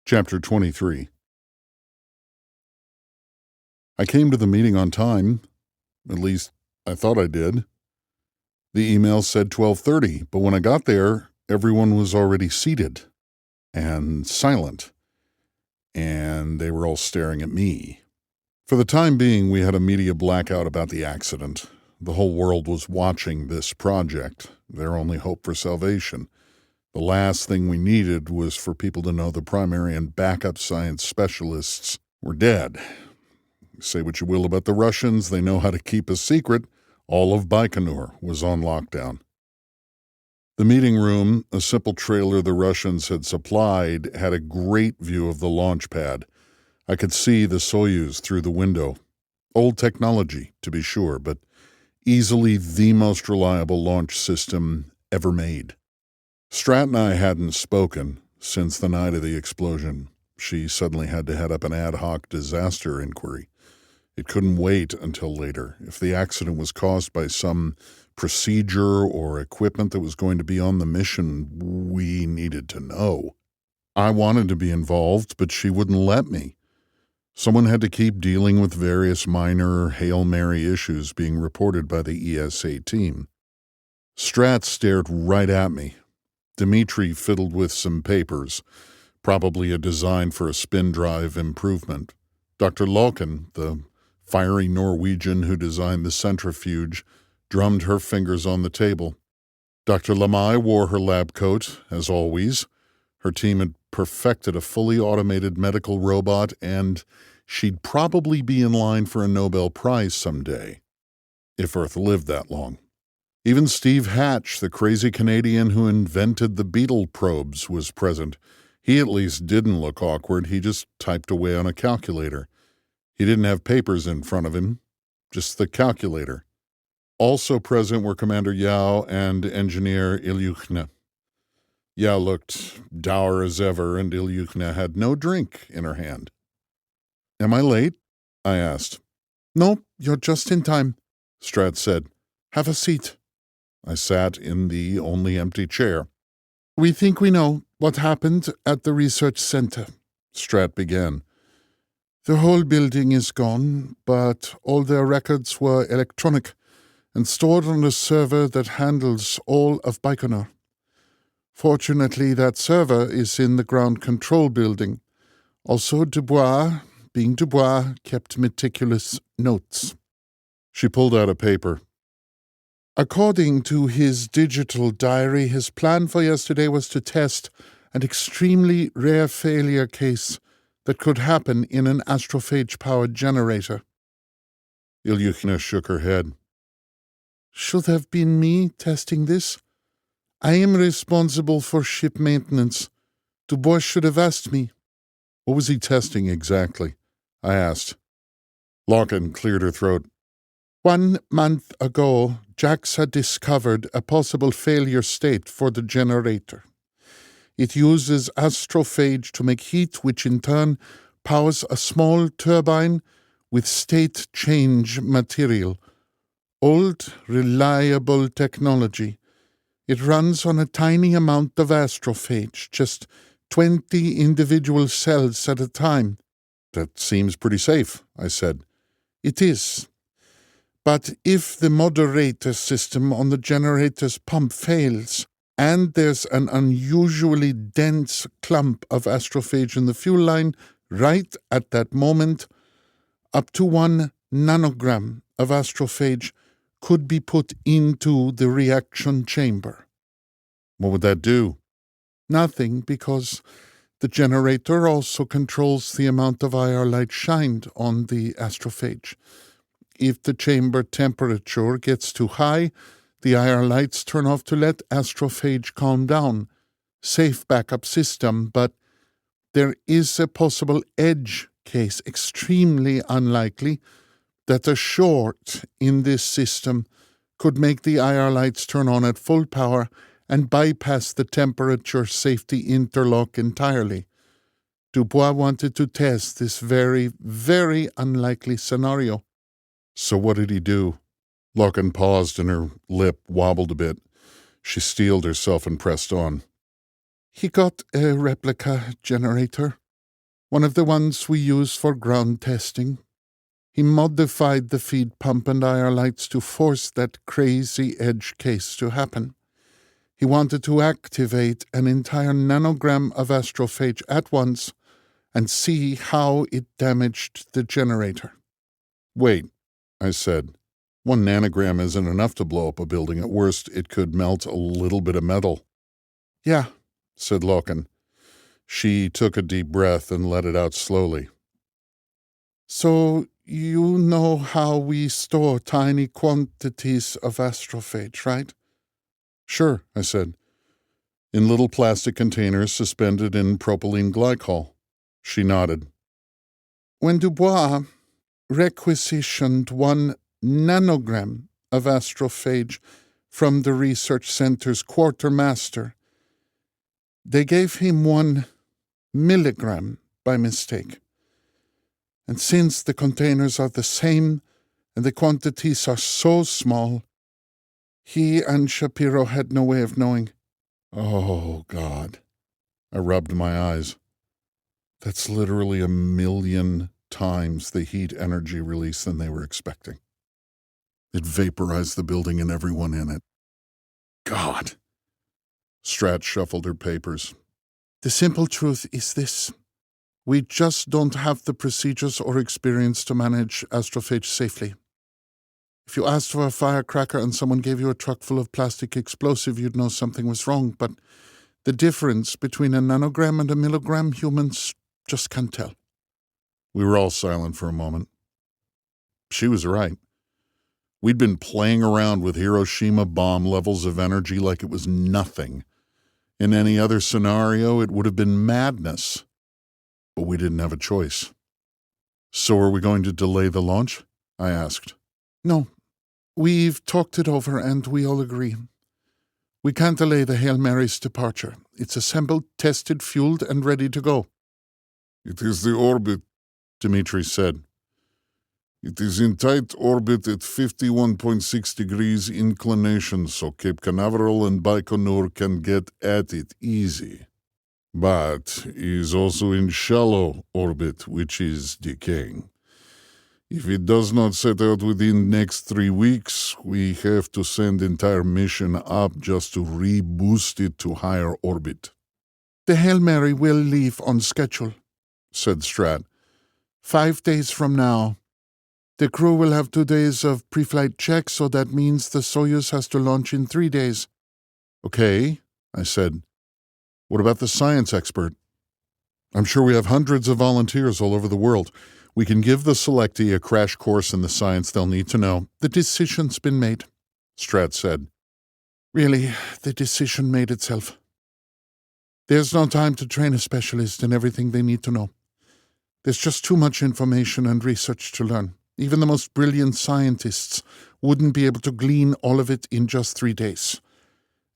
Chapter 23. I came to the meeting on time. At least, I thought I did. The email said 12:30, but when I got there, everyone was already seated and silent, and they were all staring at me. For the time being, we had a media blackout about the accident. The whole world was watching this project, their only hope for salvation. The last thing we needed was for people to know the primary and backup science specialists were dead. Say what you will about the Russians, they know how to keep a secret. All of Baikonur was on lockdown. The meeting room, a simple trailer the Russians had supplied, had a great view of the launch pad. I could see the Soyuz through the window. Old technology, to be sure, but easily the most reliable launch system ever made. Strat and I hadn't spoken since the night of the explosion. She suddenly had to head up an ad hoc disaster inquiry. It couldn't wait until later. If the accident was caused by some procedure or equipment that was going to be on the mission, we needed to know. I wanted to be involved, but she wouldn't let me. Someone had to keep dealing with various minor Hail Mary issues being reported by the ESA team. Strat stared right at me. Dmitri fiddled with some papers, probably a design for a spin drive improvement. Dr. Lalkin, the fiery Norwegian who designed the centrifuge, drummed her fingers on the table. Dr. Lamai wore her lab coat, as always. Her team had perfected a fully automated medical robot, and she'd probably be in line for a Nobel Prize someday, if Earth lived that long. Even Steve Hatch, the crazy Canadian who invented the Beetle probes, was present. He at least didn't look awkward. He just typed away on a calculator. He didn't have papers in front of him, just the calculator. Also present were Commander Yao and Engineer Ilyukhna. Yao looked dour as ever, and Ilyukhna had no drink in her hand. "Am I late?" I asked. "No, you're just in time," Strat said. "Have a seat." I sat in the only empty chair. "We think we know what happened at the research center," Strat began. "The whole building is gone, but all their records were electronic and stored on a server that handles all of Baikonur. Fortunately, that server is in the ground control building. Also, Dubois, being Dubois, kept meticulous notes." She pulled out a paper. "According to his digital diary, his plan for yesterday was to test an extremely rare failure case that could happen in an astrophage-powered generator." Ilyukhna shook her head. "Should have been me testing this. I am responsible for ship maintenance. Dubois should have asked me." "What was he testing exactly?" I asked. Larkin cleared her throat. 1 month ago, JAX had discovered a possible failure state for the generator. It uses astrophage to make heat, which in turn powers a small turbine with state change material. Old, reliable technology. It runs on a tiny amount of astrophage, just 20 individual cells at a time. "That seems pretty safe," I said. "It is. But if the moderator system on the generator's pump fails, and there's an unusually dense clump of astrophage in the fuel line right at that moment, up to 1 nanogram of astrophage could be put into the reaction chamber." "What would that do?" "Nothing, because the generator also controls the amount of IR light shined on the astrophage. If the chamber temperature gets too high, the IR lights turn off to let astrophage calm down. Safe backup system, but there is a possible edge case, extremely unlikely, that a short in this system could make the IR lights turn on at full power and bypass the temperature safety interlock entirely. Dubois wanted to test this very, very unlikely scenario." "So what did he do?" Larkin paused and her lip wobbled a bit. She steeled herself and pressed on. "He got a replica generator," One of the ones we use for ground testing. He modified the feed pump and IR lights to force that crazy edge case to happen. He wanted to activate an entire nanogram of astrophage at once and see how it damaged the generator. Wait, I said. 1 nanogram isn't enough to blow up a building. At worst, it could melt a little bit of metal. Yeah, said Loken. She took a deep breath and let it out slowly. So you know how we store tiny quantities of astrophage, right? Sure, I said. In little plastic containers suspended in propylene glycol. She nodded. When Dubois requisitioned 1 nanogram of astrophage from the research center's quartermaster, they gave him 1 milligram by mistake. And since the containers are the same and the quantities are so small, he and Shapiro had no way of knowing. Oh, God. I rubbed my eyes. That's literally 1,000,000 times the heat energy release than they were expecting. It vaporized the building and everyone in it. God. Strat shuffled her papers. The simple truth is this. We just don't have the procedures or experience to manage astrophage safely. If you asked for a firecracker and someone gave you a truck full of plastic explosive, you'd know something was wrong, but the difference between a nanogram and a milligram, humans just can't tell. We were all silent for a moment. She was right. We'd been playing around with Hiroshima bomb levels of energy like it was nothing. In any other scenario, it would have been madness. But we didn't have a choice. So are we going to delay the launch? I asked. No. We've talked it over and we all agree. We can't delay the Hail Mary's departure. It's assembled, tested, fueled, and ready to go. It is the orbit, Dmitri said. It is in tight orbit at 51.6 degrees inclination, so Cape Canaveral and Baikonur can get at it easy. But is also in shallow orbit, which is decaying. If it does not set out within next 3 weeks, we have to send entire mission up just to reboost it to higher orbit. The Hail Mary will leave on schedule, said Strat. 5 days from now. The crew will have 2 days of pre-flight checks, so that means the Soyuz has to launch in 3 days. Okay, I said. What about the science expert? I'm sure we have hundreds of volunteers all over the world. We can give the selectee a crash course in the science they'll need to know. The decision's been made, Strat said. Really, the decision made itself. There's no time to train a specialist in everything they need to know. There's just too much information and research to learn. Even the most brilliant scientists wouldn't be able to glean all of it in just 3 days.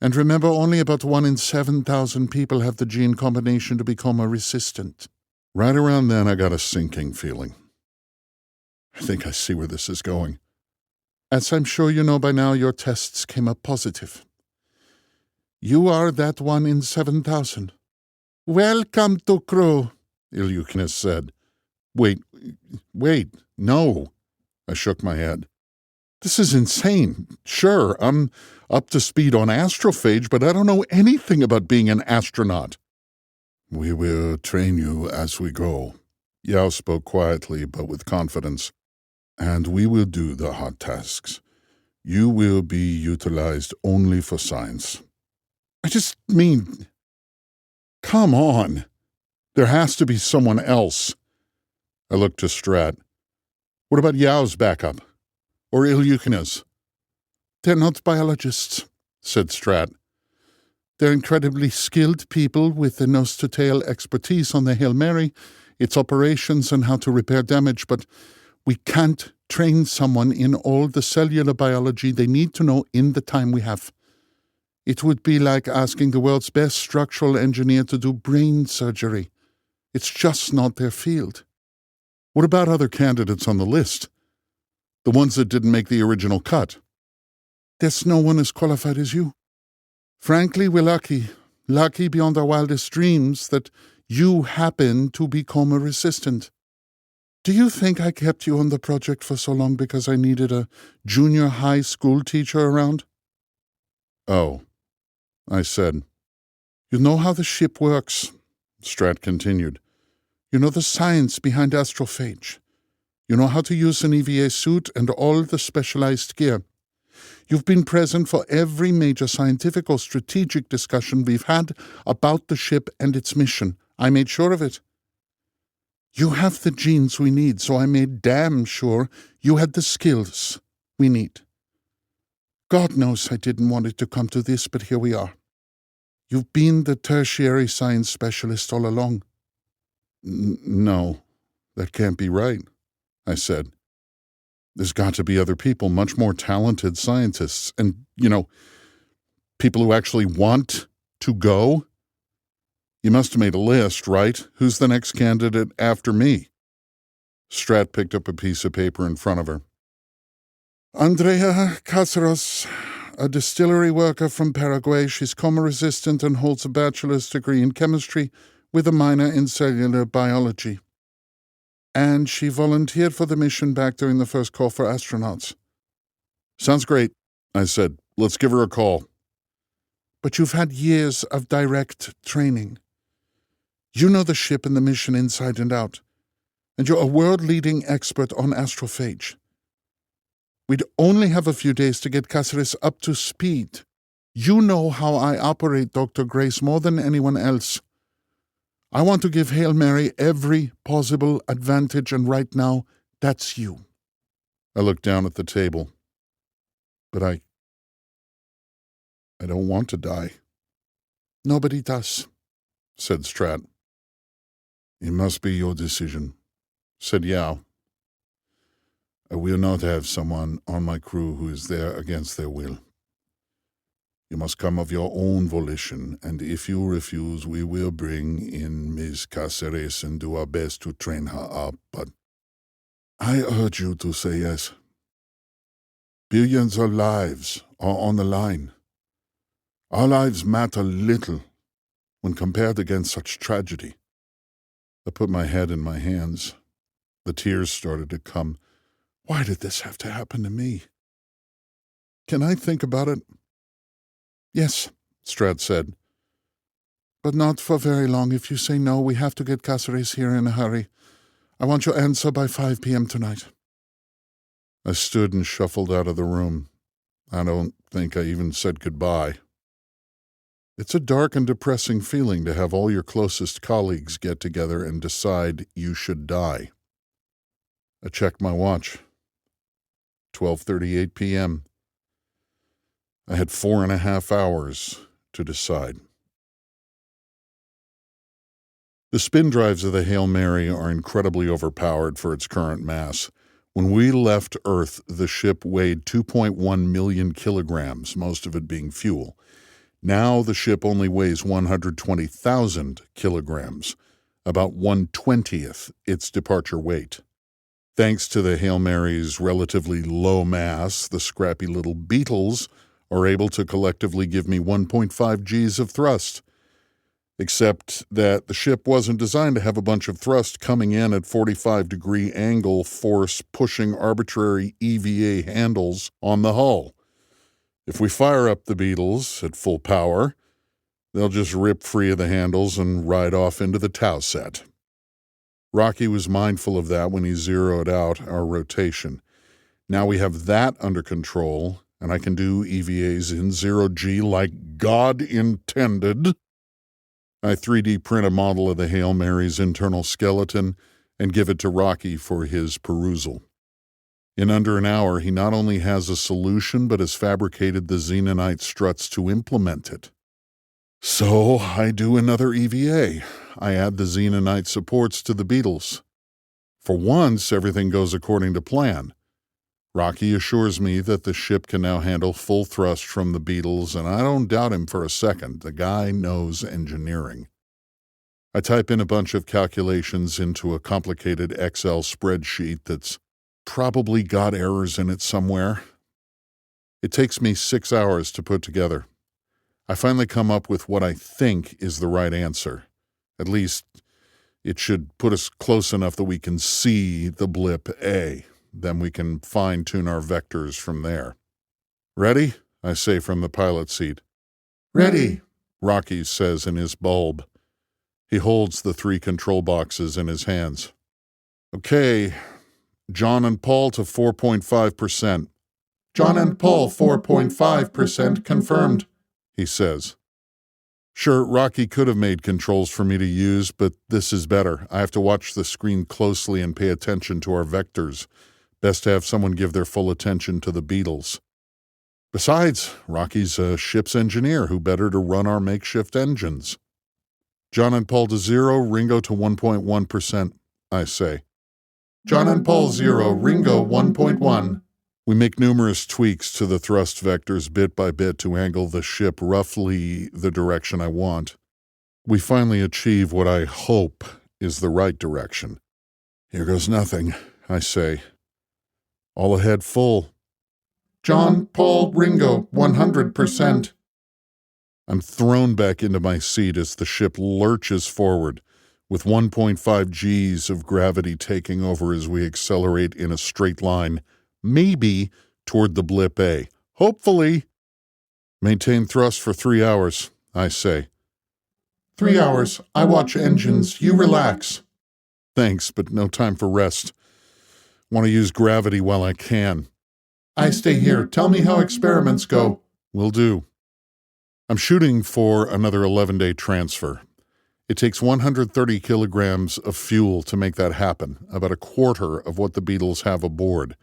And remember, only about 1 in 7,000 people have the gene combination to become a resistant. Right around then, I got a sinking feeling. I think I see where this is going. As I'm sure you know by now, your tests came up positive. You are that 1 in 7,000. Welcome to crew, Ilyukhin said. Wait, no. I shook my head. This is insane. Sure, I'm up to speed on astrophage, but I don't know anything about being an astronaut. We will train you as we go. Yao spoke quietly, but with confidence. And we will do the hard tasks. You will be utilized only for science. I just mean, come on. There has to be someone else. I looked to Strat. What about Yao's backup? Or Ilyukhin's? They're not biologists, said Strat. They're incredibly skilled people with the nose-to-tail expertise on the Hail Mary, its operations and how to repair damage, but we can't train someone in all the cellular biology they need to know in the time we have. It would be like asking the world's best structural engineer to do brain surgery. It's just not their field. What about other candidates on the list? The ones that didn't make the original cut? There's no one as qualified as you. Frankly, we're lucky beyond our wildest dreams that You happen to be coma-resistant. Do you think I kept you on the project for so long because I needed a junior high school teacher around? Oh, I said. You know how the ship works, Strat continued. You know the science behind astrophage. You know how to use an EVA suit and all the specialized gear. You've been present for every major scientific or strategic discussion we've had about the ship and its mission. I made sure of it. You have the genes we need, so I made damn sure you had the skills we need. God knows I didn't want it to come to this, but here we are. You've been the tertiary science specialist all along. No, that can't be right, I said. There's got to be other people, much more talented scientists, and, people who actually want to go. You must have made a list, right? Who's the next candidate after me? Strat picked up a piece of paper in front of her. Andrea Caceres, a distillery worker from Paraguay. She's coma-resistant and holds a bachelor's degree in chemistry with a minor in cellular biology. And she volunteered for the mission back during the first call for astronauts. Sounds great, I said. Let's give her a call. But you've had years of direct training. You know the ship and the mission inside and out, and you're a world-leading expert on astrophage. We'd only have a few days to get Caceres up to speed. You know how I operate, Dr. Grace, more than anyone else. I want to give Hail Mary every possible advantage, and right now, that's you. I looked down at the table. But I don't want to die. Nobody does, said Strat. It must be your decision, said Yao. I will not have someone on my crew who is there against their will. You must come of your own volition, and if you refuse, we will bring in Ms. Caceres and do our best to train her up, but I urge you to say yes. Billions of lives are on the line. Our lives matter little when compared against such tragedy. I put my head in my hands. The tears started to come. Why did this have to happen to me? Can I think about it? Yes, Strat said. But not for very long. If you say no, we have to get Caceres here in a hurry. I want your answer by 5 p.m. tonight. I stood and shuffled out of the room. I don't think I even said goodbye. It's a dark and depressing feeling to have all your closest colleagues get together and decide you should die. I checked my watch. 12:38 p.m. I had 4.5 hours to decide. The spin drives of the Hail Mary are incredibly overpowered for its current mass. When we left Earth, the ship weighed 2.1 million kilograms, most of it being fuel. Now the ship only weighs 120,000 kilograms, about 1/20th its departure weight. Thanks to the Hail Mary's relatively low mass, the scrappy little beetles are able to collectively give me 1.5 Gs of thrust. Except that the ship wasn't designed to have a bunch of thrust coming in at 45-degree angle force pushing arbitrary EVA handles on the hull. If we fire up the beetles at full power, they'll just rip free of the handles and ride off into the tow set. Rocky was mindful of that when he zeroed out our rotation. Now we have that under control, and I can do EVAs in 0G like God intended. I 3D print a model of the Hail Mary's internal skeleton and give it to Rocky for his perusal. In under an hour, he not only has a solution, but has fabricated the xenonite struts to implement it. So I do another EVA. I add the xenonite supports to the beetles. For once, everything goes according to plan. Rocky assures me that the ship can now handle full thrust from the beetles, and I don't doubt him for a second. The guy knows engineering. I type in a bunch of calculations into a complicated Excel spreadsheet that's probably got errors in it somewhere. It takes me 6 hours to put together. I finally come up with what I think is the right answer, At least, it should put us close enough that we can see the blip A. Then we can fine-tune our vectors from there. Ready? I say from the pilot seat. Ready, Rocky says in his bulb. He holds the 3 control boxes in his hands. Okay, John and Paul to 4.5%. John and Paul 4.5% confirmed, he says. Sure, Rocky could have made controls for me to use, but this is better. I have to watch the screen closely and pay attention to our vectors. Best to have someone give their full attention to the Beatles. Besides, Rocky's a ship's engineer. Who better to run our makeshift engines? John and Paul to 0, Ringo to 1.1%, I say. John and Paul 0, Ringo 1.1. We make numerous tweaks to the thrust vectors bit by bit to angle the ship roughly the direction I want. We finally achieve what I hope is the right direction. Here goes nothing, I say. All ahead full. John, Paul, Ringo 100%. I'm thrown back into my seat as the ship lurches forward, with 1.5 Gs of gravity taking over as we accelerate in a straight line, maybe toward the blip A. Hopefully. Maintain thrust for 3 hours, I say. 3 hours. I watch engines. You relax. Thanks, but no time for rest. Want to use gravity while I can. I stay here. Tell me how experiments go. Will do. I'm shooting for another 11-day transfer. It takes 130 kilograms of fuel to make that happen, about a quarter of what the Beatles have aboard,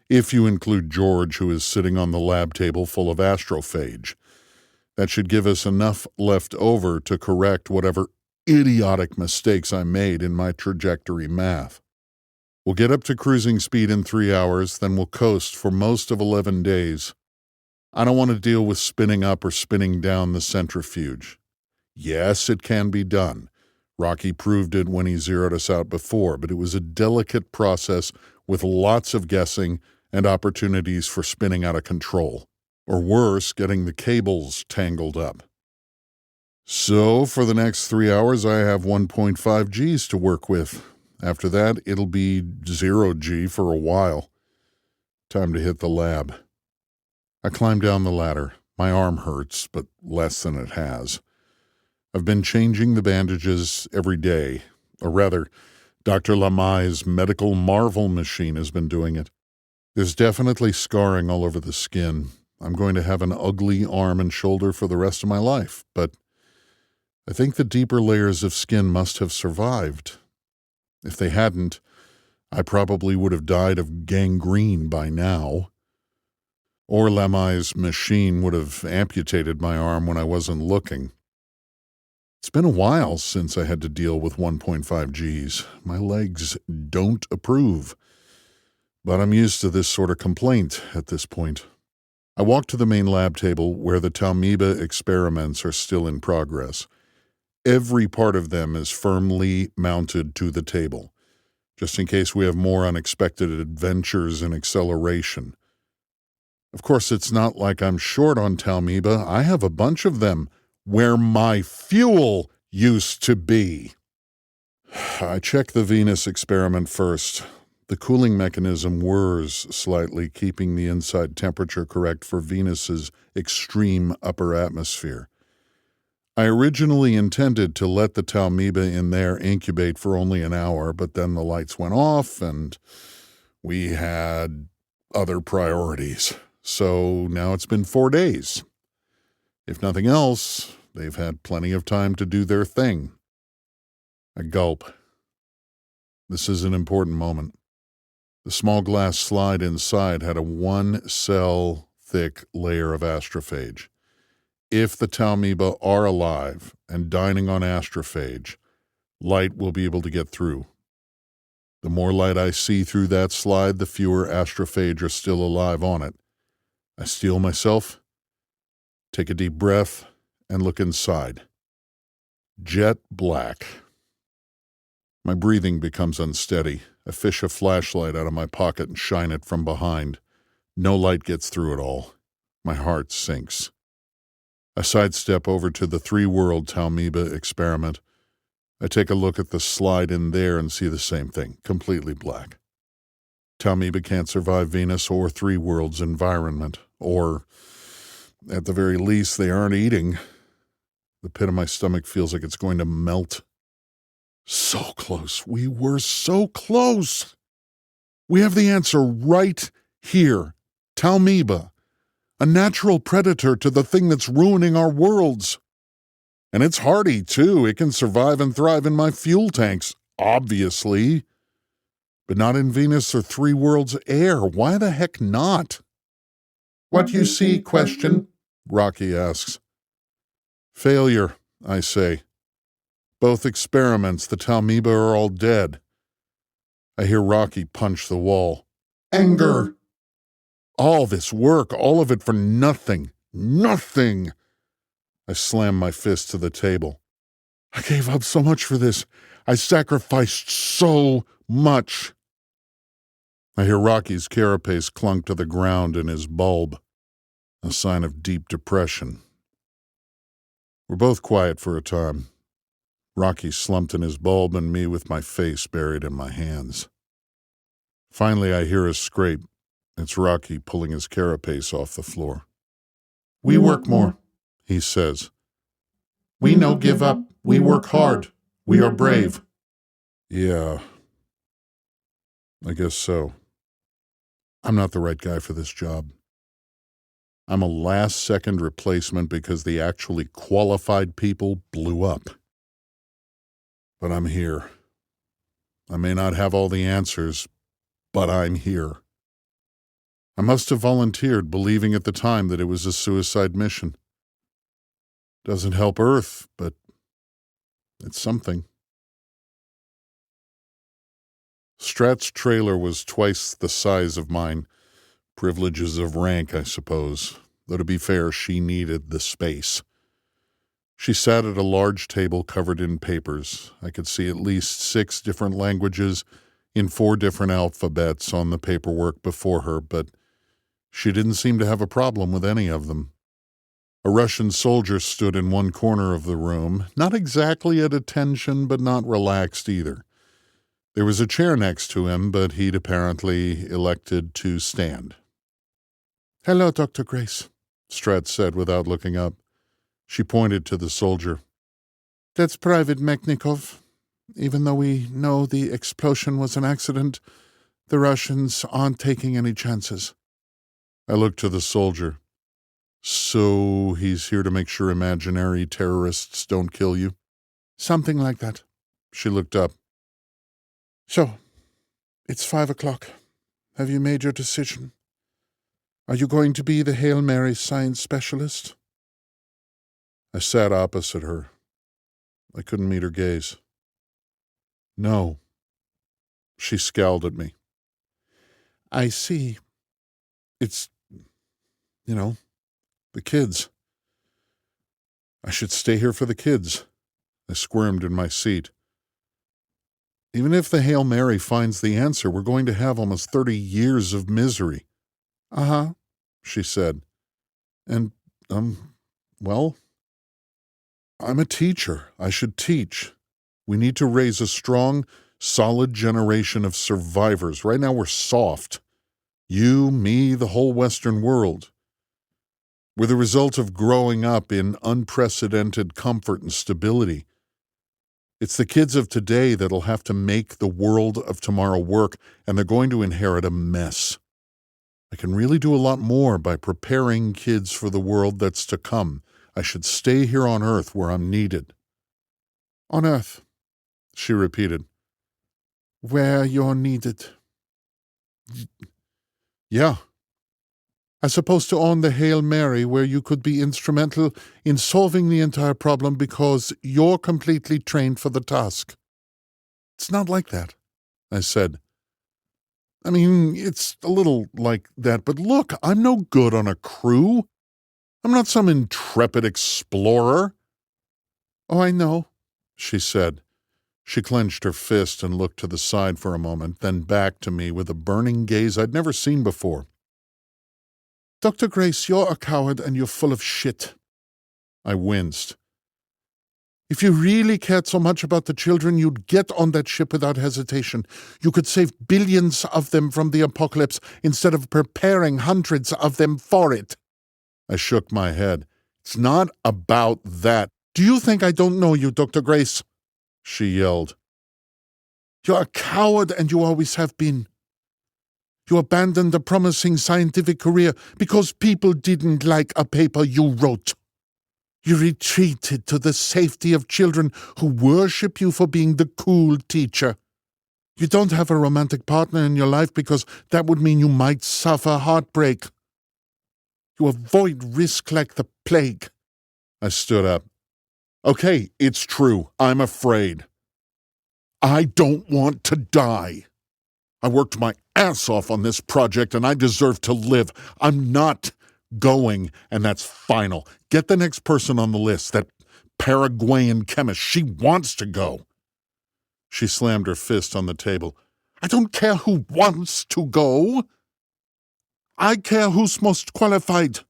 if you include George, who is sitting on the lab table full of astrophage. That should give us enough left over to correct whatever idiotic mistakes I made in my trajectory math. We'll get up to cruising speed in 3 hours, then we'll coast for most of 11 days. I don't want to deal with spinning up or spinning down the centrifuge. Yes, it can be done. Rocky proved it when he zeroed us out before, but it was a delicate process with lots of guessing and opportunities for spinning out of control. Or worse, getting the cables tangled up. So, for the next 3 hours, I have 1.5 Gs to work with. After that, it'll be 0 G for a while. Time to hit the lab. I climb down the ladder. My arm hurts, but less than it has. I've been changing the bandages every day. Or rather, Dr. Lamai's medical marvel machine has been doing it. There's definitely scarring all over the skin. I'm going to have an ugly arm and shoulder for the rest of my life, but I think the deeper layers of skin must have survived. If they hadn't, I probably would have died of gangrene by now. Or Lamai's machine would have amputated my arm when I wasn't looking. It's been a while since I had to deal with 1.5 Gs. My legs don't approve. But I'm used to this sort of complaint at this point. I walk to the main lab table where the hm23a experiments are still in progress. Every part of them is firmly mounted to the table, just in case we have more unexpected adventures in acceleration. Of course, it's not like I'm short on hm23a. I have a bunch of them where my fuel used to be. I check the Venus experiment first. The cooling mechanism whirs slightly, keeping the inside temperature correct for Venus's extreme upper atmosphere. I originally intended to let the hm23a in there incubate for only an hour, but then the lights went off and we had other priorities. So now it's been 4 days. If nothing else, they've had plenty of time to do their thing. I gulp. This is an important moment. The small glass slide inside had a 1-cell thick layer of astrophage. If the hm23a are alive and dining on astrophage, light will be able to get through. The more light I see through that slide, the fewer astrophage are still alive on it. I steel myself, take a deep breath, and look inside. Jet black. My breathing becomes unsteady. I fish a flashlight out of my pocket and shine it from behind. No light gets through at all. My heart sinks. I sidestep over to the 3-world hm23a experiment. I take a look at the slide in there and see the same thing, completely black. Talmiba can't survive Venus or Three Worlds environment, or, at the very least, they aren't eating. The pit of my stomach feels like it's going to melt. So close. We were so close. We have the answer right here. Talmiba, a natural predator to the thing that's ruining our worlds. And it's hardy, too. It can survive and thrive in my fuel tanks, obviously. But not in Venus or Three Worlds air. Why the heck not? What you see, question? Rocky asks. Failure, I say. Both experiments, the Talmiba are all dead. I hear Rocky punch the wall. Anger. All this work, all of it for nothing. Nothing! I slam my fist to the table. I gave up so much for this. I sacrificed so much. I hear Rocky's carapace clunk to the ground in his bulb, a sign of deep depression. We're both quiet for a time. Rocky slumped in his bulb and me with my face buried in my hands. Finally, I hear a scrape. It's Rocky pulling his carapace off the floor. We work more, he says. We no give up. We work hard. We are brave. Yeah, I guess so. I'm not the right guy for this job. I'm a last-second replacement because the actually qualified people blew up. But I'm here. I may not have all the answers, but I'm here. I must have volunteered, believing at the time that it was a suicide mission. Doesn't help Earth, but it's something. Strat's trailer was twice the size of mine. Privileges of rank, I suppose. Though to be fair, she needed the space. She sat at a large table covered in papers. I could see at least 6 different languages in 4 different alphabets on the paperwork before her, but she didn't seem to have a problem with any of them. A Russian soldier stood in one corner of the room, not exactly at attention, but not relaxed either. There was a chair next to him, but he'd apparently elected to stand. "Hello, Dr. Grace," Strat said without looking up. She pointed to the soldier. "That's Private Mechnikov. Even though we know the explosion was an accident, the Russians aren't taking any chances." I looked to the soldier. "So he's here to make sure imaginary terrorists don't kill you?" "Something like that." She looked up. "So, it's 5 o'clock. Have you made your decision? Are you going to be the Hail Mary science specialist?" I sat opposite her. I couldn't meet her gaze. "No." She scowled at me. "I see. It's, the kids. I should stay here for the kids." I squirmed in my seat. "Even if the Hail Mary finds the answer, we're going to have almost 30 years of misery." "Uh-huh," she said. "And, well, I'm a teacher. I should teach. We need to raise a strong, solid generation of survivors. Right now we're soft. You, me, the whole Western world. We're the result of growing up in unprecedented comfort and stability. It's the kids of today that'll have to make the world of tomorrow work, and they're going to inherit a mess. I can really do a lot more by preparing kids for the world that's to come. I should stay here on Earth where I'm needed." "On Earth," she repeated. "Where you're needed." "Yeah. As opposed to on the Hail Mary, where you could be instrumental in solving the entire problem because you're completely trained for the task." "It's not like that," I said. "I mean, it's a little like that, but look, I'm no good on a crew. I'm not some intrepid explorer." "Oh, I know," she said. She clenched her fist and looked to the side for a moment, then back to me with a burning gaze I'd never seen before. "Dr. Grace, you're a coward and you're full of shit." I winced. If you really cared so much about the children, you'd get on that ship without hesitation. You could save billions of them from the apocalypse instead of preparing hundreds of them for it. I shook my head. It's not about that. Do you think I don't know you, Dr. Grace? She yelled. You're a coward, and you always have been. You abandoned a promising scientific career because people didn't like a paper you wrote. You retreated to the safety of children who worship you for being the cool teacher. You don't have a romantic partner in your life because that would mean you might suffer heartbreak. You avoid risk like the plague. I stood up. Okay, it's true. I'm afraid. I don't want to die. I worked my ass off on this project and I deserve to live. I'm not going, and that's final. Get the next person on the list, that Paraguayan chemist. She wants to go. She slammed her fist on the table. I don't care who wants to go. I care who's most qualified.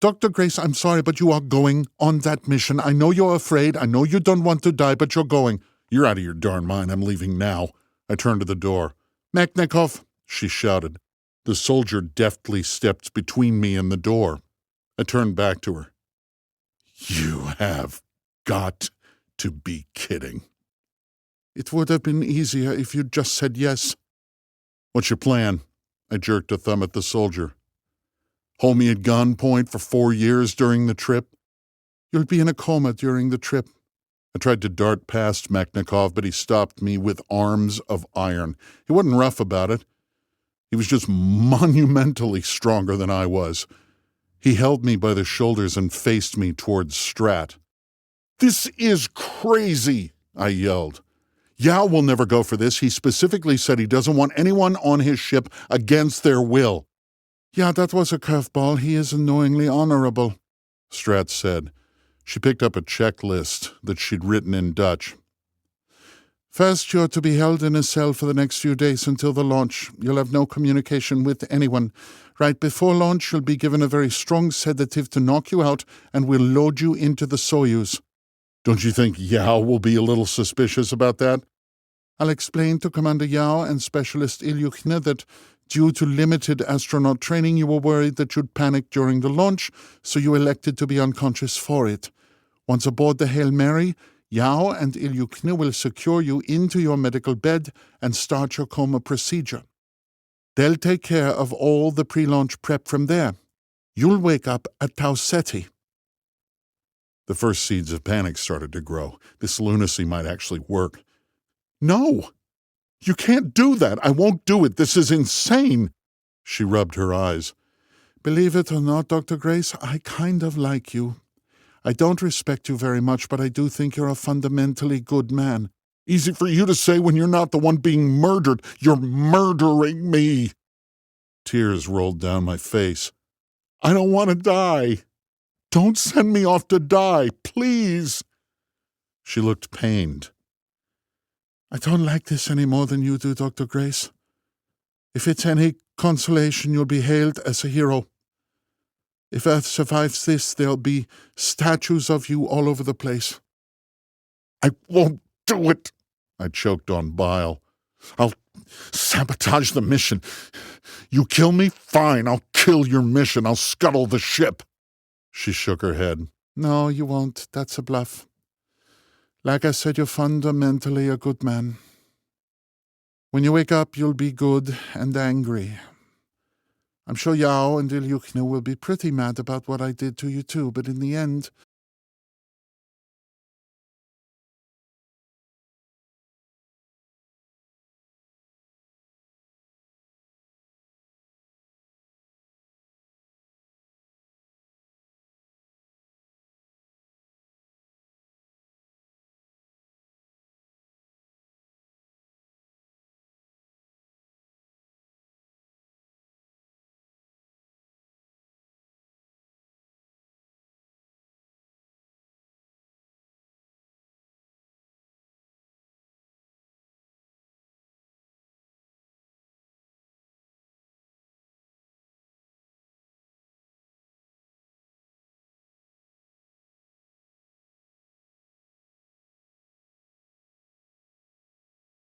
Dr. Grace, I'm sorry, but you are going on that mission. I know you're afraid. I know you don't want to die, but you're going. You're out of your darn mind. I'm leaving now. I turned to the door. Makhnekov, she shouted. The soldier deftly stepped between me and the door. I turned back to her. You have got to be kidding. It would have been easier if you'd just said yes. What's your plan? I jerked a thumb at the soldier. Hold me at gunpoint for 4 years during the trip? You'll be in a coma during the trip. I tried to dart past Makhnekov, but he stopped me with arms of iron. He wasn't rough about it. He was just monumentally stronger than I was. He held me by the shoulders and faced me towards Strat. This is crazy, I yelled. Yao will never go for this. He specifically said he doesn't want anyone on his ship against their will. Yeah, that was a curveball. He is annoyingly honorable, Strat said. She picked up a checklist that she'd written in Dutch. First, you're to be held in a cell for the next few days until the launch. You'll have no communication with anyone. Right before launch, you'll be given a very strong sedative to knock you out, and we'll load you into the Soyuz. Don't you think Yao will be a little suspicious about that? I'll explain to Commander Yao and Specialist Ilyukhina that due to limited astronaut training, you were worried that you'd panic during the launch, so you elected to be unconscious for it. Once aboard the Hail Mary, Yao and Ilyukhina will secure you into your medical bed and start your coma procedure. They'll take care of all the pre-launch prep from there. You'll wake up at Tau Ceti. The first seeds of panic started to grow. This lunacy might actually work. No! You can't do that! I won't do it! This is insane! She rubbed her eyes. Believe it or not, Dr. Grace, I kind of like you. I don't respect you very much, but I do think you're a fundamentally good man. Easy for you to say when you're not the one being murdered. You're murdering me. Tears rolled down my face. I don't want to die. Don't send me off to die, please. She looked pained. I don't like this any more than you do, Dr. Grace. If it's any consolation, you'll be hailed as a hero. If Earth survives this, there'll be statues of you all over the place. I won't do it, I choked on bile. I'll sabotage the mission. You kill me? Fine, I'll kill your mission. I'll scuttle the ship. She shook her head. No, you won't. That's a bluff. Like I said, you're fundamentally a good man. When you wake up, you'll be good and angry. I'm sure Yao and Ilyukhina will be pretty mad about what I did to you too, but in the end,